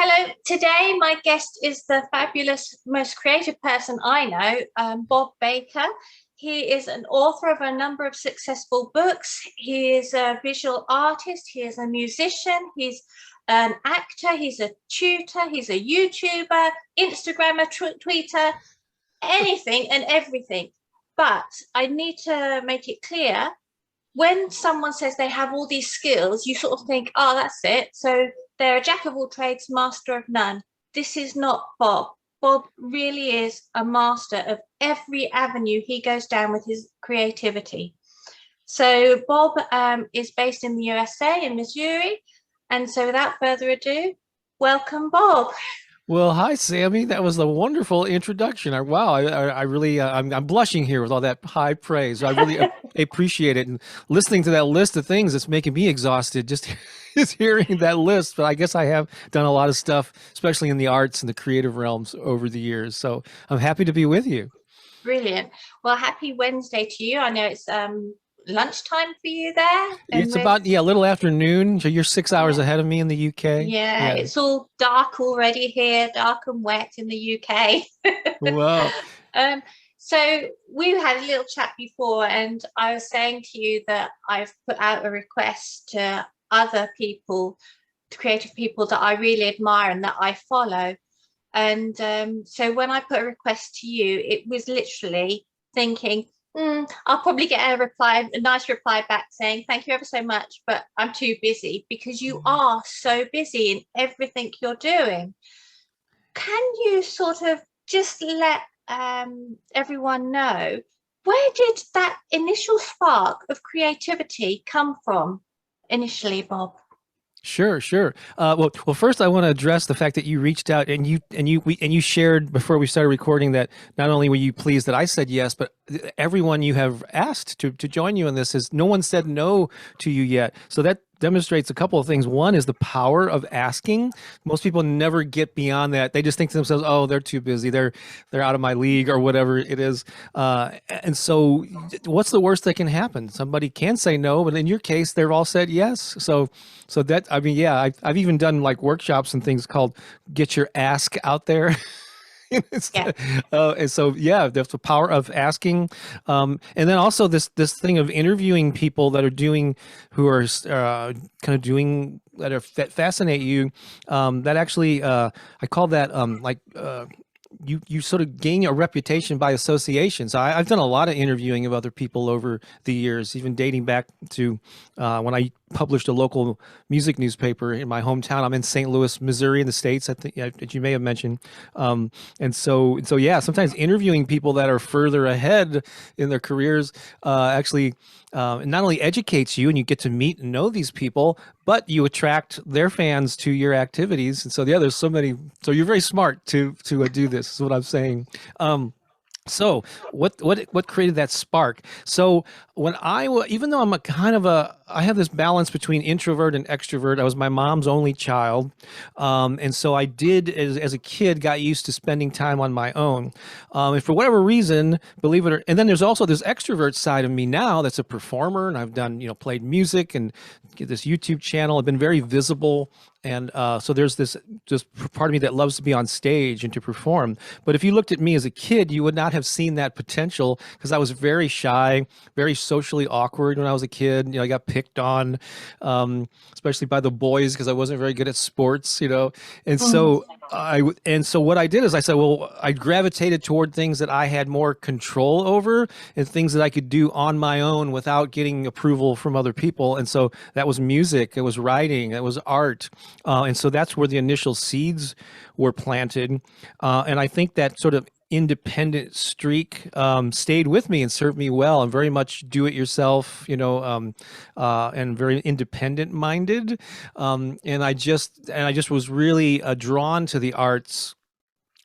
Hello, today my guest is the fabulous, most creative person I know, Bob Baker. He is an author of a number of successful books. He is a visual artist, he is a musician, he's an actor, he's a tutor, he's a YouTuber, Instagrammer, tweeter, anything and everything. But I need to make it clear, when someone says they have all these skills, you sort of think, oh, that's it. So they're a jack of all trades, master of none. This is not Bob. Bob really is a master of every avenue he goes down with his creativity. So Bob is based in the USA, in Missouri. And so without further ado, welcome, Bob. Well, hi, Sammy. That was a wonderful introduction. Wow, I really, I'm blushing here with all that high praise. I really appreciate it. And listening to that list of things, it's making me exhausted just hearing that list. But I guess I have done a lot of stuff, especially in the arts and the creative realms over the years. So I'm happy to be with you. Brilliant. Well, happy Wednesday to you. I know it's lunchtime for you there. It's about, a little afternoon. So you're 6 hours ahead of me in the UK. Yeah, it's all dark already here, dark and wet in the UK. Wow. So we had a little chat before, and I was saying to you that I've put out a request to other people, to creative people that I really admire and that I follow. And so when I put a request to you, it was literally thinking, I'll probably get a nice reply back saying, thank you ever so much, but I'm too busy, because you are so busy in everything you're doing. Can you sort of just let everyone know, where did that initial spark of creativity come from initially, Bob? Sure. Well, first I want to address the fact that you reached out and you shared before we started recording that not only were you pleased that I said yes, but everyone you have asked to join you in this no one said no to you yet. So that demonstrates a couple of things. One is the power of asking. Most people never get beyond that. They just think to themselves, "Oh, they're too busy. They're out of my league," or whatever it is. And so, what's the worst that can happen? Somebody can say no, but in your case, they've all said yes. So that, I mean, yeah, I've even done like workshops and things called "Get Your Ask Out There." Yeah. And so, yeah, there's the power of asking. And then also this thing of interviewing people that are who are kind of doing, that fascinate you. That actually, I call that you sort of gain a reputation by association. So I've done a lot of interviewing of other people over the years, even dating back to when I published a local music newspaper in my hometown. I'm in St. Louis, Missouri, in the States, I think, that you may have mentioned. And so yeah, sometimes interviewing people that are further ahead in their careers actually not only educates you and you get to meet and know these people, but you attract their fans to your activities. And so, yeah, there's so many. So you're very smart to do this, is what I'm saying. So what created that spark? So when even though I have this balance between introvert and extrovert. I was my mom's only child. And so I did, as a kid, got used to spending time on my own. And for whatever reason, believe it or, and then there's also this extrovert side of me now that's a performer, and I've done, played music and this YouTube channel. I've been very visible. And so there's this part of me that loves to be on stage and to perform. But if you looked at me as a kid, you would not have seen that potential, because I was very shy, very socially awkward when I was a kid. I got picked on, especially by the boys, because I wasn't very good at sports. And so what I did is I said, well, I gravitated toward things that I had more control over and things that I could do on my own without getting approval from other people. And so that was music, it was writing, it was art. And so that's where the initial seeds were planted. And I think that sort of independent streak stayed with me and served me well. I'm very much do-it-yourself, and very independent minded. And I just was really drawn to the arts.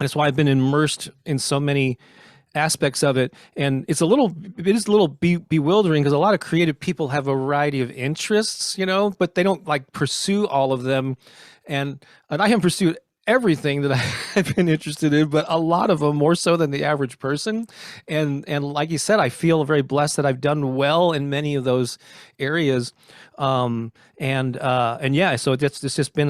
That's why I've been immersed in so many aspects of it. And it is a little bewildering, because a lot of creative people have a variety of interests, but they don't like pursue all of them. And I haven't pursued everything that I've been interested in, but a lot of them more so than the average person. And like you said, I feel very blessed that I've done well in many of those areas. And yeah, so it's just been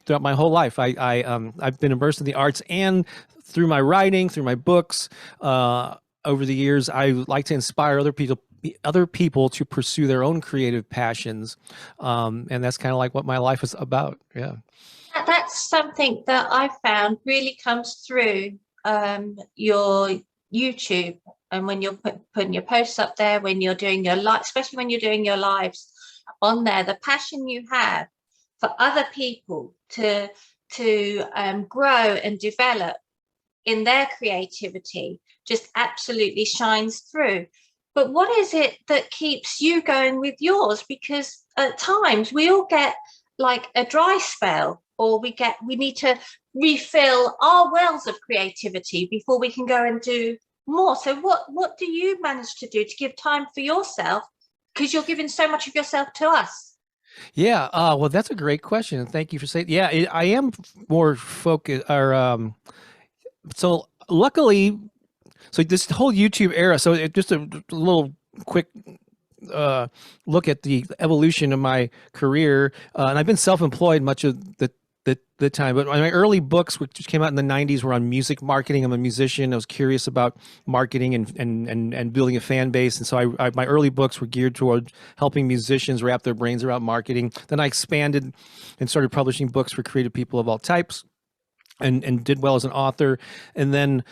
throughout my whole life. I've been immersed in the arts, and through my writing, through my books, over the years, I like to inspire other people to pursue their own creative passions. And that's kind of like what my life is about. Yeah. That's something that I found really comes through your YouTube, and when you're putting your posts up there, when you're doing your live, especially when you're doing your lives on there, the passion you have for other people to grow and develop in their creativity just absolutely shines through. But what is it that keeps you going with yours? Because at times we all get like a dry spell, or we need to refill our wells of creativity before we can go and do more. So what do you manage to do to give time for yourself, because you're giving so much of yourself to us? Yeah, well, that's a great question, and thank you for saying. Yeah, I am more focused, or so luckily, so this whole YouTube era. So just a little quick look at the evolution of my career, and I've been self-employed much of the time. But my early books, which came out in the '90s, were on music marketing. I'm a musician. I was curious about marketing and building a fan base, and so my early books were geared toward helping musicians wrap their brains around marketing. Then I expanded and started publishing books for creative people of all types, and did well as an author. And then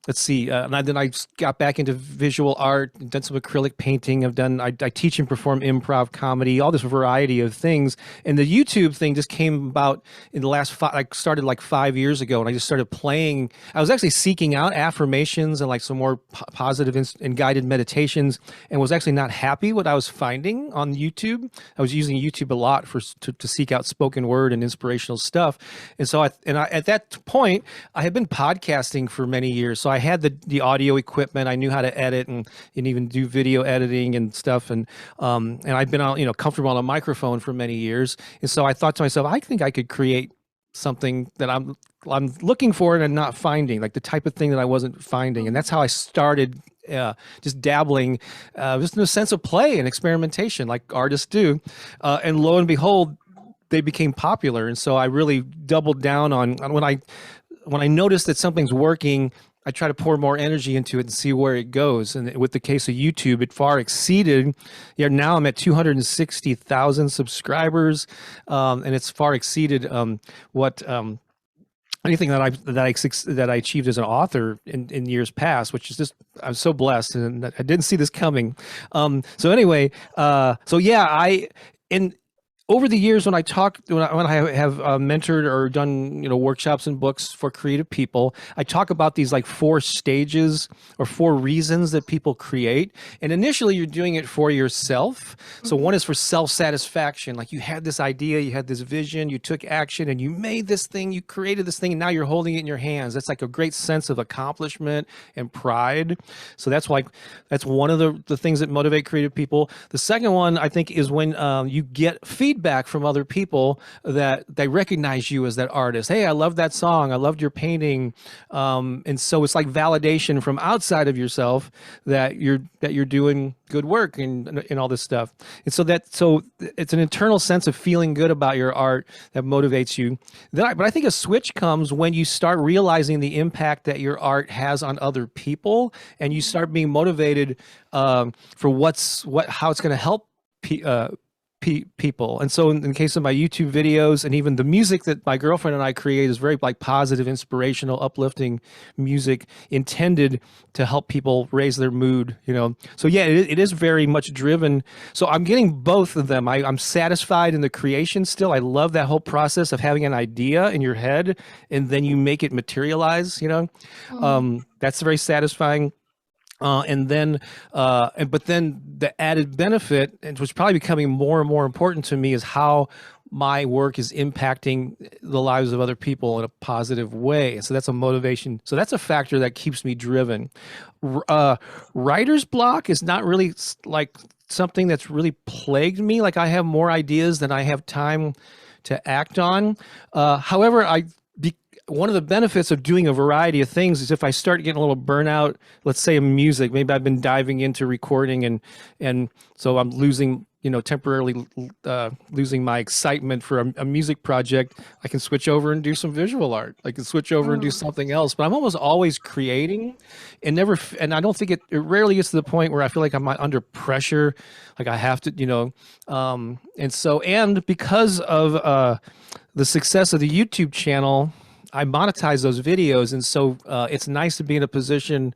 let's see, then I got back into visual art, done some acrylic painting. I teach and perform improv comedy, all this variety of things. And the YouTube thing just came about in the last I started like 5 years ago, and I just started playing. I was actually seeking out affirmations and like some more positive and guided meditations, and was actually not happy what I was finding on YouTube. I was using YouTube a lot to seek out spoken word and inspirational stuff. And so at that point, I had been podcasting for many years. So I had the audio equipment. I knew how to edit and even do video editing and stuff. And I've been comfortable on a microphone for many years. And so I thought to myself, I think I could create something that I'm looking for and not finding, like the type of thing that I wasn't finding. And that's how I started just dabbling, just in a sense of play and experimentation like artists do. And lo and behold, they became popular. And so I really doubled down on when I noticed that something's working, I try to pour more energy into it and see where it goes. And with the case of YouTube, it far exceeded. Now I'm at 260,000 subscribers, and it's far exceeded what anything that I achieved as an author in years past, which is just, I'm so blessed, and I didn't see this coming. So anyway, so yeah, over the years, when I have mentored or done workshops and books for creative people, I talk about these like 4 stages or 4 reasons that people create. And initially, you're doing it for yourself. So one is for self-satisfaction, like you had this idea, you had this vision, you took action, and you made this thing, you created this thing, and now you're holding it in your hands. That's like a great sense of accomplishment and pride. So that's one of the things that motivate creative people. The second one, I think, is when you get feedback from other people that they recognize you as that artist. Hey, I love that song. I loved your painting. And so it's like validation from outside of yourself that you're doing good work and all this stuff. And so it's an internal sense of feeling good about your art that motivates you. But I think a switch comes when you start realizing the impact that your art has on other people, and you start being motivated for how it's going to help people. And so in the case of my YouTube videos, and even the music that my girlfriend and I create, is very like positive, inspirational, uplifting music intended to help people raise their mood, So yeah, it is very much driven. So I'm getting both of them. I'm satisfied in the creation still. I love that whole process of having an idea in your head and then you make it materialize, That's very satisfying. But then the added benefit, and what's probably becoming more and more important to me, is how my work is impacting the lives of other people in a positive way. And so that's a motivation. So that's a factor that keeps me driven. Writer's block is not really like something that's really plagued me. Like I have more ideas than I have time to act on. However, one of the benefits of doing a variety of things is if I start getting a little burnout, let's say in music, maybe I've been diving into recording and so I'm losing, temporarily losing my excitement for a music project, I can switch over and do some visual art. I can switch over and do something else, but I'm almost always creating and and I don't think it rarely gets to the point where I feel like I'm under pressure, like I have to, and because of the success of the YouTube channel, I monetize those videos. And so it's nice to be in a position,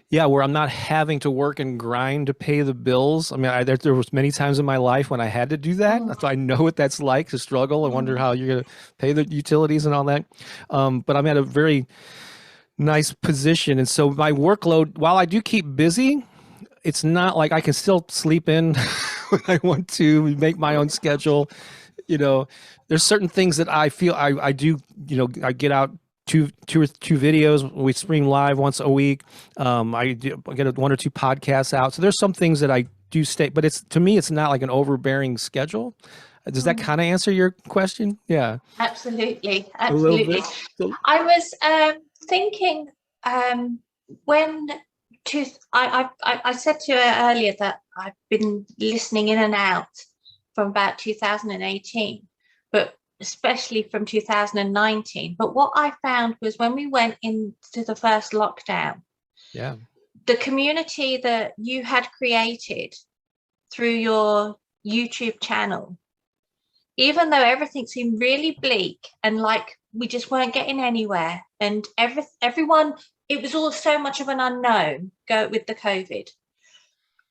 where I'm not having to work and grind to pay the bills. I mean, there was many times in my life when I had to do that. So I know what that's like to struggle and wonder how you're going to pay the utilities and all that. But I'm at a very nice position. And so my workload, while I do keep busy, it's not like I can still sleep in when I want to, make my own schedule. There's certain things that I feel I do, I get out two videos. We stream live once a week. I get one or two podcasts out. So there's some things that I do stay, but to me, it's not like an overbearing schedule. Does that kind of answer your question? Yeah. Absolutely. Absolutely. I was thinking I said to you earlier that I've been listening in and out from about 2018, but especially from 2019. But what I found was when we went into the first lockdown, the community that you had created through your YouTube channel, even though everything seemed really bleak and like we just weren't getting anywhere, and everyone, it was all so much of an unknown with the COVID,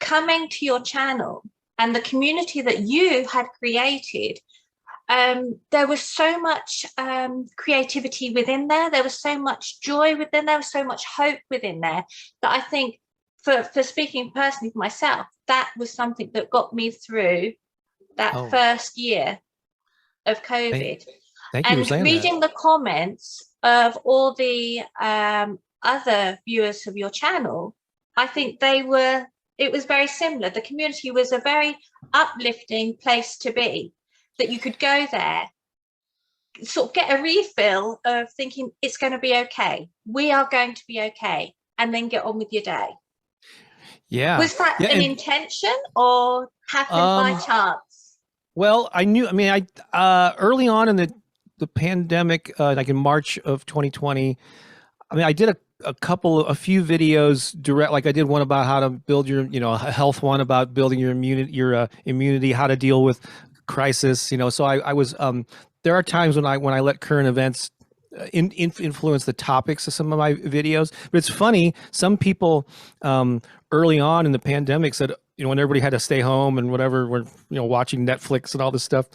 coming to your channel and the community that you had created, there was so much creativity within there. There was so much joy within there. Was so much hope within there that I think, for speaking personally for myself, that was something that got me through that first year of COVID. Thank you for saying reading the comments of all the other viewers of your channel, I think it was very similar. The community was a very uplifting place to be, that you could go there, sort of get a refill of thinking it's going to be okay. We are going to be okay. And then get on with your day. Yeah. Was that an intention or happened by chance? Well, I early on in the pandemic, like in March of 2020, I did a few videos direct, like I did one about how to build your, a health one about building your immunity, how to deal with crisis, so I was, there are times when I let current events influence the topics of some of my videos. But it's funny, some people early on in the pandemic said, when everybody had to stay home and whatever, we're watching Netflix and all this stuff,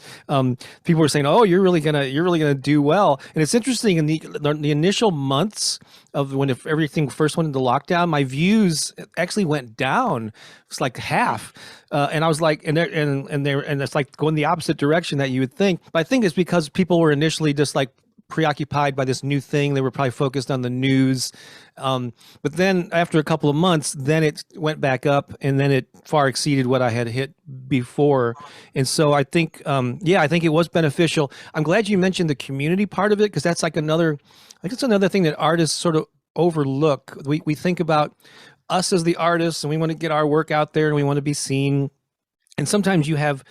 people were saying, "Oh, you're really gonna do well." And it's interesting, in the initial months of when everything first went into lockdown, my views actually went down. It's like half, and I was like, and it's like going the opposite direction that you would think. But I think it's because people were initially just like preoccupied by this new thing. They were probably focused on the news. But then after a couple of months, then it went back up, and then it far exceeded what I had hit before. And so I think, I think it was beneficial. I'm glad you mentioned the community part of it, because that's like another thing that artists sort of overlook. We think about us as the artists, and we want to get our work out there, and we want to be seen. And sometimes you have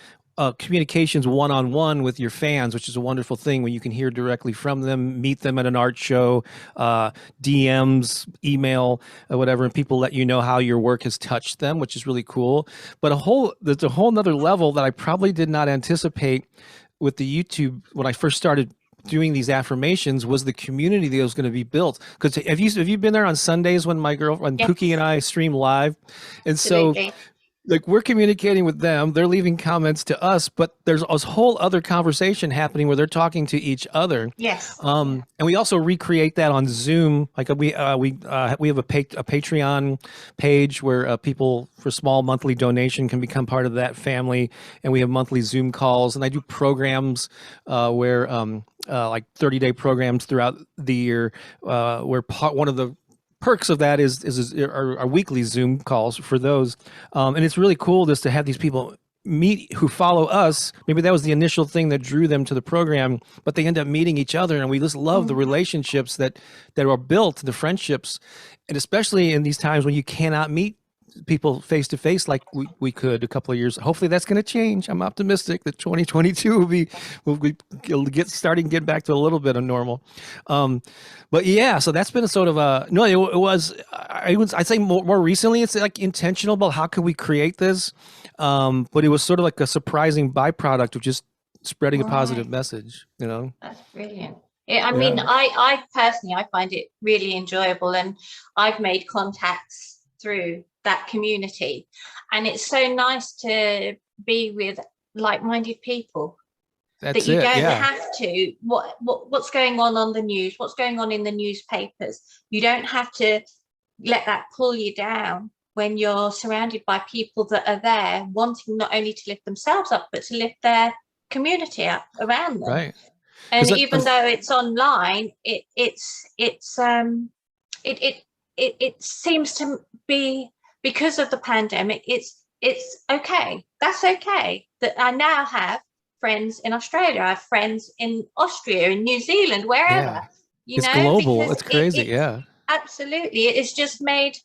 communications one-on-one with your fans, which is a wonderful thing when you can hear directly from them, meet them at an art show, DMs, email, whatever, and people let you know how your work has touched them, which is really cool. But there's a whole nother level that I probably did not anticipate with the YouTube when I first started doing these affirmations, was the community that was going to be built. Because have you been there on Sundays when Pookie and I stream live? And Absolutely. So like, we're communicating with them, they're leaving comments to us, but there's a whole other conversation happening where they're talking to each other. Yes. And we also recreate that on Zoom. Like we have a Patreon page where people for small monthly donation can become part of that family, and we have monthly Zoom calls. And I do programs where like 30-day programs throughout the year, where one of the perks of that is our weekly Zoom calls for those. And it's really cool just to have these people meet, who follow us, maybe that was the initial thing that drew them to the program, but they end up meeting each other, and we just love the relationships that are built, the friendships, and especially in these times when you cannot meet people face to face like we could a couple of years. Hopefully that's going to change. I'm optimistic that 2022 will get back to a little bit of normal. But yeah, so that's been a sort of I'd say more recently it's like intentional about how can we create this. But it was sort of like a surprising byproduct of just spreading a positive message, you know. That's brilliant. I mean, I personally, I find it really enjoyable, and I've made contacts through that community, and it's so nice to be with like-minded people. That's that you it, don't yeah. have to what's going on the news, what's going on in the newspapers. You don't have to let that pull you down when you're surrounded by people that are there wanting not only to lift themselves up, but to lift their community up around them. Right. And even though it's online, it seems to be, because of the pandemic, it's okay. That's okay. That I now have friends in Australia, I have friends in Austria, in New Zealand, wherever. Yeah. It's global. It's crazy. Yeah. Absolutely. It's just made,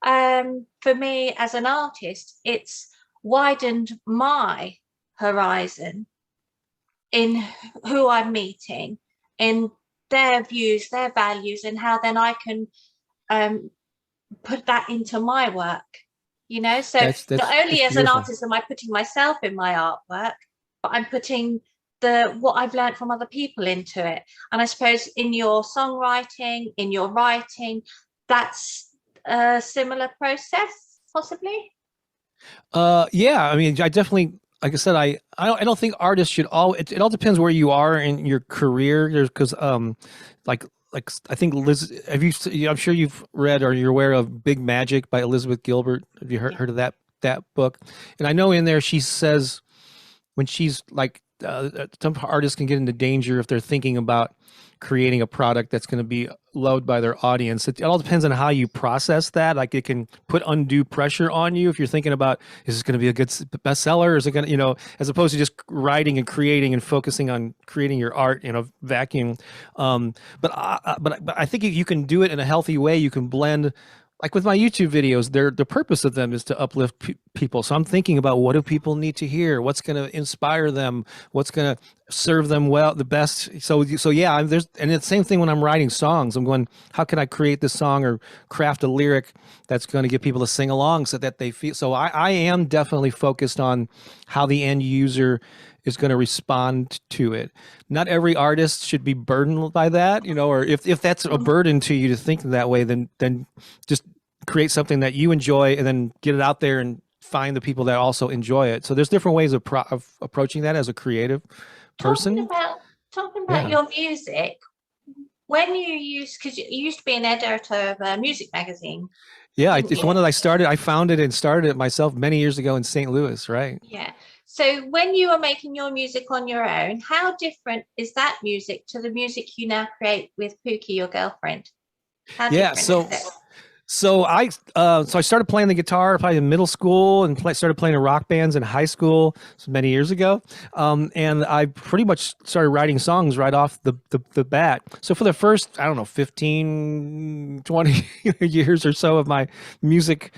for me as an artist, it's widened my horizon in who I'm meeting, in their views, their values, and how then I can put that into my work, you know. So not only as an artist am I putting myself in my artwork, but I'm putting what I've learned from other people into it. And I suppose in your songwriting, in your writing, that's a similar process, possibly. Yeah, I mean, I definitely, like I said, I don't think artists should it all depends where you are in your career. There's because like I think I'm sure you've read or you're aware of Big Magic by Elizabeth Gilbert. Have you heard of that book? And I know in there she says, when she's like, some artists can get into danger if they're thinking about creating a product that's going to be loved by their audience. It all depends on how you process that. Like, it can put undue pressure on you if you're thinking about, is this going to be a good bestseller, or is it going to, you know, as opposed to just writing and creating and focusing on creating your art in a vacuum. But I think you can do it in a healthy way. You can blend. Like with my YouTube videos, the purpose of them is to uplift people. So I'm thinking about, what do people need to hear? What's going to inspire them? What's going to serve them well, the best? So yeah, and it's the same thing when I'm writing songs. I'm going, how can I create this song or craft a lyric that's going to get people to sing along so that they feel? So I am definitely focused on how the end user is going to respond to it. Not every artist should be burdened by that, you know, or if that's a burden to you to think that way, then just create something that you enjoy and then get it out there and find the people that also enjoy it. So there's different ways of approaching that as a creative person. Talking about your music, when because you used to be an editor of a music magazine. Yeah, it's one that I founded and started it myself many years ago in St. Louis, right? Yeah. So when you are making your music on your own, how different is that music to the music you now create with Pookie, your girlfriend? How different is it? So I started playing the guitar probably in middle school, and started playing in rock bands in high school many years ago. And I pretty much started writing songs right off the bat. So for the first, I don't know, 15, 20 years or so of my music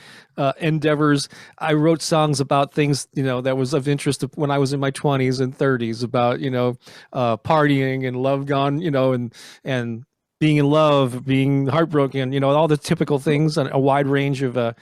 endeavors, I wrote songs about things, you know, that was of interest when I was in my 20s and 30s, about, you know, partying and love gone, you know, and being in love, being heartbroken, you know, all the typical things, on a wide range of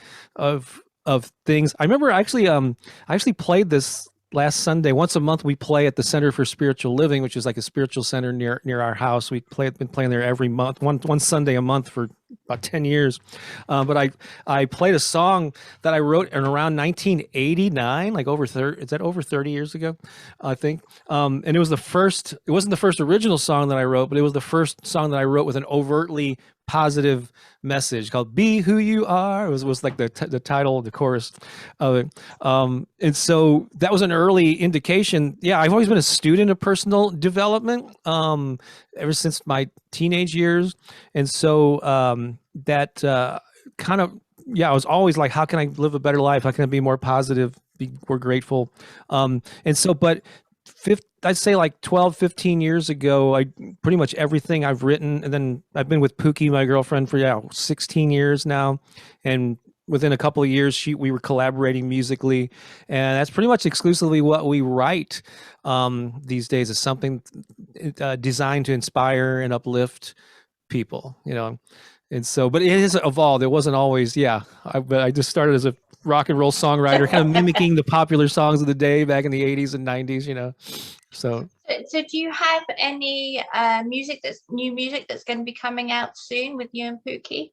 things. I remember I actually played this last Sunday. Once a month we play at the Center for Spiritual Living, which is like a spiritual center near our house. Been playing there every month, one Sunday a month for about 10 years. But I played a song that I wrote in around 1989, like over 30 years ago, I think. And it wasn't the first original song that I wrote, but it was the first song that I wrote with an overtly positive message, called "Be Who You Are." It was like the title, the chorus of it. And so that was an early indication. Yeah, I've always been a student of personal development ever since my teenage years. And so that kind of, yeah, I was always like, how can I live a better life? How can I be more positive we're grateful. And so, but I'd say like 12, 15 years ago, I pretty much everything I've written, and then I've been with Pookie, my girlfriend, for 16 years now. And within a couple of years, we were collaborating musically, and that's pretty much exclusively what we write these days, is something designed to inspire and uplift people, And so, but it has evolved. It wasn't always, but I just started as a rock and roll songwriter, kind of mimicking the popular songs of the day back in the 80s and 90s, So do you have any new music that's going to be coming out soon with you and Pookie?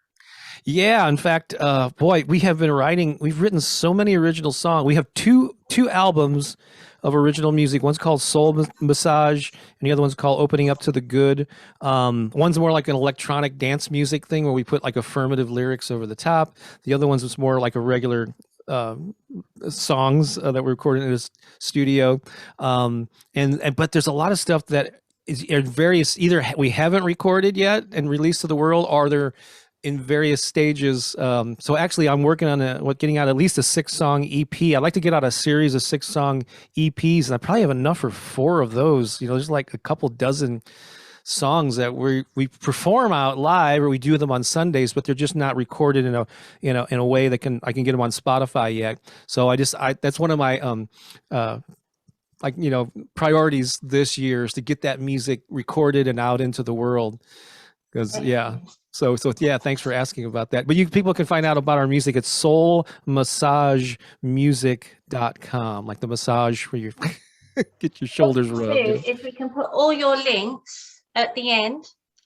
Yeah, in fact, boy, we've written so many original songs. We have two albums of original music. One's called Soul Massage, and the other one's called Opening Up to the Good. One's more like an electronic dance music thing where we put like affirmative lyrics over the top. The other one's more like a regular songs that we recorded in this studio. But there's a lot of stuff that is various, either we haven't recorded yet and released to the world, or they're in various stages. So actually I'm working on getting out at least a 6-song EP. I'd like to get out a series of 6-song EPs, and I probably have enough for 4 of those. There's like a couple dozen songs that we perform out live, or we do them on Sundays, but they're just not recorded in a way that I can get them on Spotify yet. So that's one of my priorities this year, is to get that music recorded and out into the world. Because So thanks for asking about that. But people can find out about our music at soulmassagemusic.com, like the massage where you get your shoulders rubbed. If we can put all your links at the end,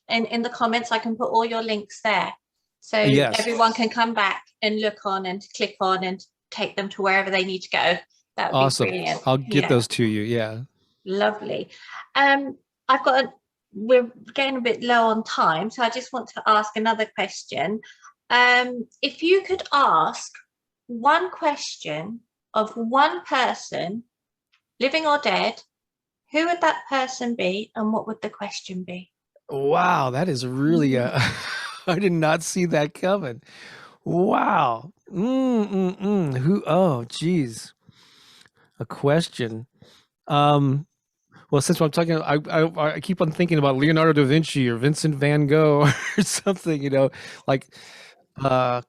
and in the comments, I can put all your links there. So everyone can come back and look on and click on and take them to wherever they need to go. That would awesome. be brilliant. I'll get those to you. Yeah. Lovely. We're getting a bit low on time, so I just want to ask another question. If you could ask one question of one person, living or dead, who would that person be, and what would the question be? Wow, that is really I did not see that coming. Wow. Who? Oh, geez. A question. Well, since I'm talking, I keep on thinking about Leonardo da Vinci or Vincent van Gogh or something, because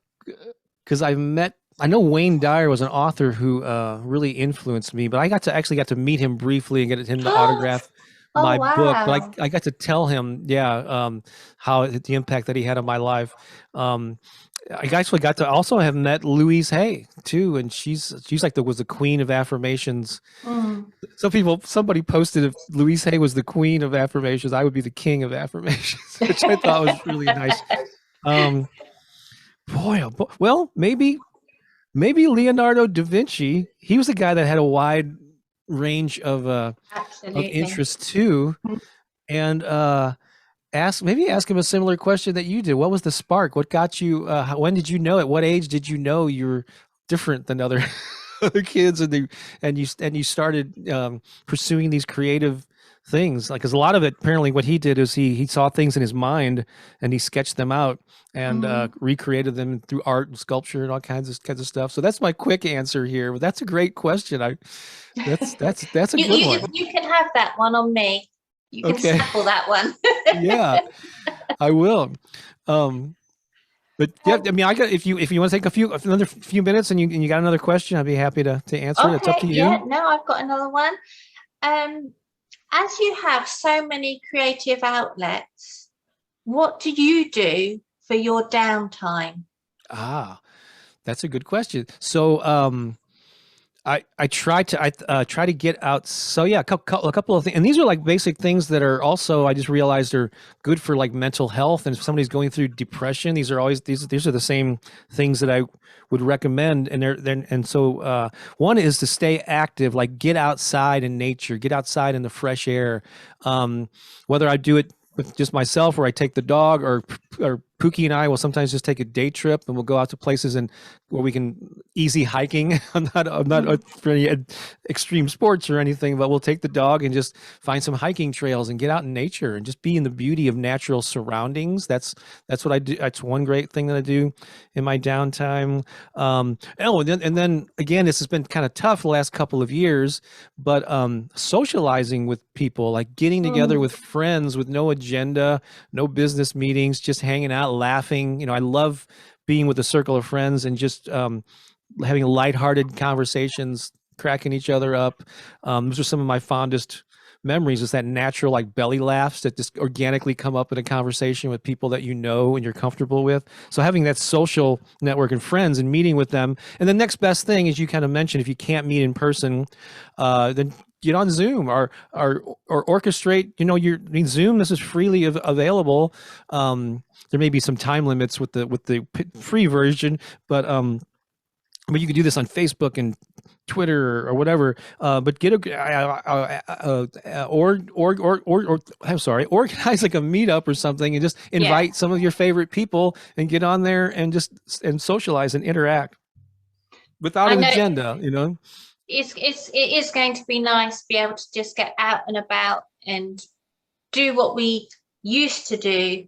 I know Wayne Dyer was an author who really influenced me, but I got to meet him briefly and get him to autograph my book. But I got to tell him, how the impact that he had on my life. I actually got to also have met Louise Hay too, and she's like was the queen of affirmations. Somebody posted, if Louise Hay was the queen of affirmations, I would be the king of affirmations, which I thought was really nice. Well, maybe Leonardo da Vinci. He was a guy that had a wide range of interest too, and ask him a similar question that you did. What was the spark? What got you? When did you know? At what age did you know you were different than other kids, and you started pursuing these creative things? Like, because a lot of it, apparently, what he did is he saw things in his mind and he sketched them out and recreated them through art and sculpture and all kinds of stuff. So that's my quick answer here. But that's a great question. That's a good one. You can have that one on me. You can sample that one. Yeah, I will. But yeah, I mean, if you want to take another few minutes and you got another question, I'd be happy to answer it. It's up to you. Yeah, no, I've got another one. As you have so many creative outlets, what do you do for your downtime? That's a good question. So, I try to get out. So yeah, a couple of things, and these are like basic things that are also, I just realized, are good for like mental health. And if somebody's going through depression, these are the same things that I would recommend. And so one is to stay active, like get outside in nature, get outside in the fresh air. Whether I do it with just myself, or I take the dog, or Pookie and I will sometimes just take a day trip, and we'll go out to places and where we can easy hiking. I'm not for any extreme sports or anything, but we'll take the dog and just find some hiking trails and get out in nature and just be in the beauty of natural surroundings. That's what I do. That's one great thing that I do in my downtime. And then again, this has been kind of tough the last couple of years, but socializing with people, like getting together with friends with no agenda, no business meetings, just hanging out, laughing. I love being with a circle of friends and just having lighthearted conversations, cracking each other up. Those are some of my fondest memories, is that natural, like, belly laughs that just organically come up in a conversation with people that you know and you're comfortable with. So having that social network and friends and meeting with them. And the next best thing, as you kind of mentioned, if you can't meet in person, then get on Zoom or orchestrate, Zoom, this is freely available. There may be some time limits with the free version, but you can do this on Facebook and Twitter or whatever. But get organize like a meetup or something, and just invite some of your favorite people and get on there and socialize and interact without an agenda. It is going to be nice to be able to just get out and about and do what we used to do,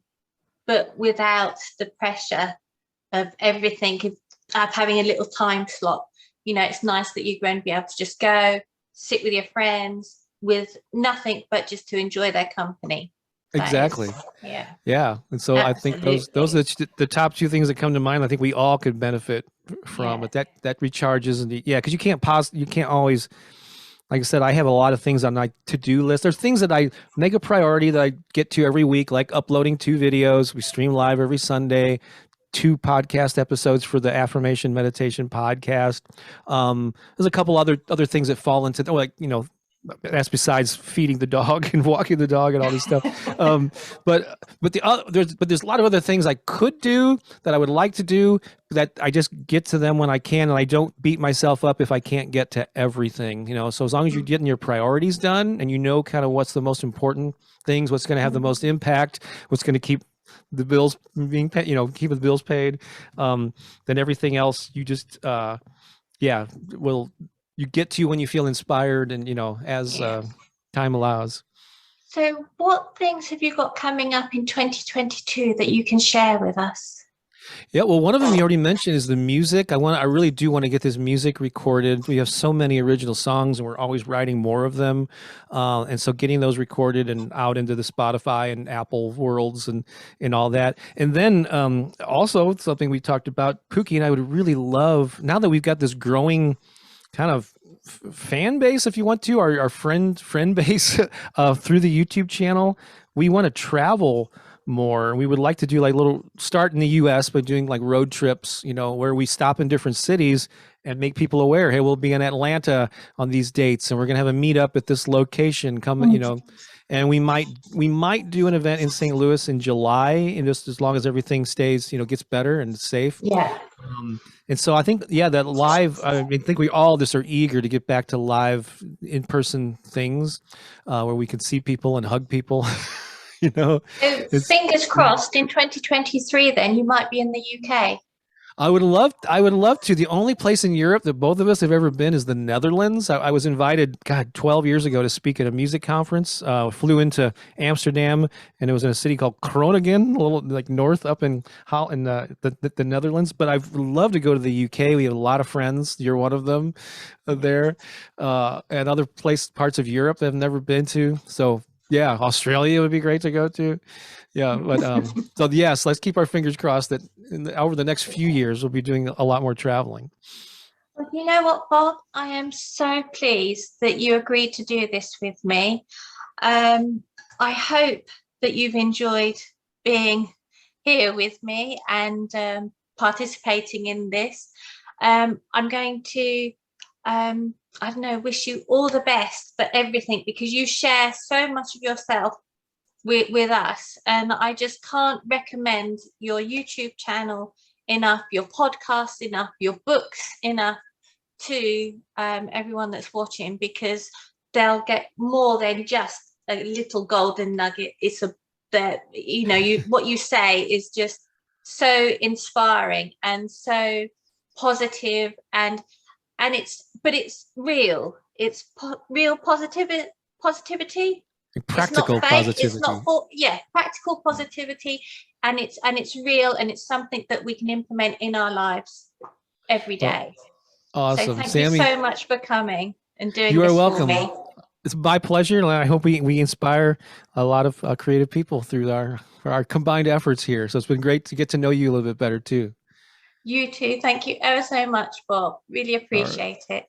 but without the pressure of everything, of having a little time slot. It's nice that you're going to be able to just go sit with your friends with nothing but just to enjoy their company. Exactly. Yeah. And so absolutely. I think those are the top two things that come to mind. I think we all could benefit from it. That recharges, and because you can't always, like I said, I have a lot of things on my to-do list. There's things that I make a priority that I get to every week, like uploading 2 videos. We stream live every Sunday, 2 podcast episodes for the Affirmation Meditation podcast. There's a couple other things that fall into, that's besides feeding the dog and walking the dog and all this stuff. But there's a lot of other things I could do that I would like to do, that I just get to them when I can, and I don't beat myself up if I can't get to everything. So as long as you're getting your priorities done and kind of what's the most important things, what's going to have the most impact, what's going to keep the bills being paid, keep the bills paid, then everything else you just you get to when you feel inspired and as time allows. So what things have you got coming up in 2022 that you can share with us? Yeah, well, one of them you already mentioned is the music. I really do want to get this music recorded. We have so many original songs, and we're always writing more of them. And so getting those recorded and out into the Spotify and Apple worlds and all that. And then also something we talked about, Pookie and I would really love, now that we've got this growing kind of fan base, if you want to, our friend base through the YouTube channel, we want to travel more. We would like to do start in the US by doing like road trips, where we stop in different cities and make people aware, hey, we'll be in Atlanta on these dates, and we're going to have a meetup at this location, and we might do an event in St. Louis in July, and just as long as everything stays, gets better and safe. Yeah. And so I think, that live, I think we all just are eager to get back to live in-person things where we can see people and hug people. So fingers crossed in 2023, then you might be in the UK. I would love to. The only place in Europe that both of us have ever been is the Netherlands. I was invited, 12 years ago to speak at a music conference. Flew into Amsterdam, and it was in a city called Groningen, a little like north up in the Netherlands. But I'd love to go to the UK. We have a lot of friends. You're one of them there, and other parts of Europe that I've never been to. So yeah, Australia would be great to go to. Yeah, but so yes, let's keep our fingers crossed that over the next few years we'll be doing a lot more traveling. Well, you know what, Bob? I am so pleased that you agreed to do this with me. I hope that you've enjoyed being here with me and participating in this. I'm going to wish you all the best for everything, because you share so much of yourself with us, and I just can't recommend your YouTube channel enough, your podcast enough, your books enough to everyone that's watching, because they'll get more than just a little golden nugget. It's what you say is just so inspiring and so positive, and it's real. It's real positivity. It's not Practical fake. It's not positivity. practical positivity, and it's real, and it's something that we can implement in our lives every Well, day. So awesome. thank you Sammy, so much for coming and doing you are this for welcome. me. It's my pleasure. I hope we inspire a lot of creative people through our combined efforts here. So it's been great to get to know you a little bit better too. You too. Thank you ever so much, Bob. Really All right. appreciate it.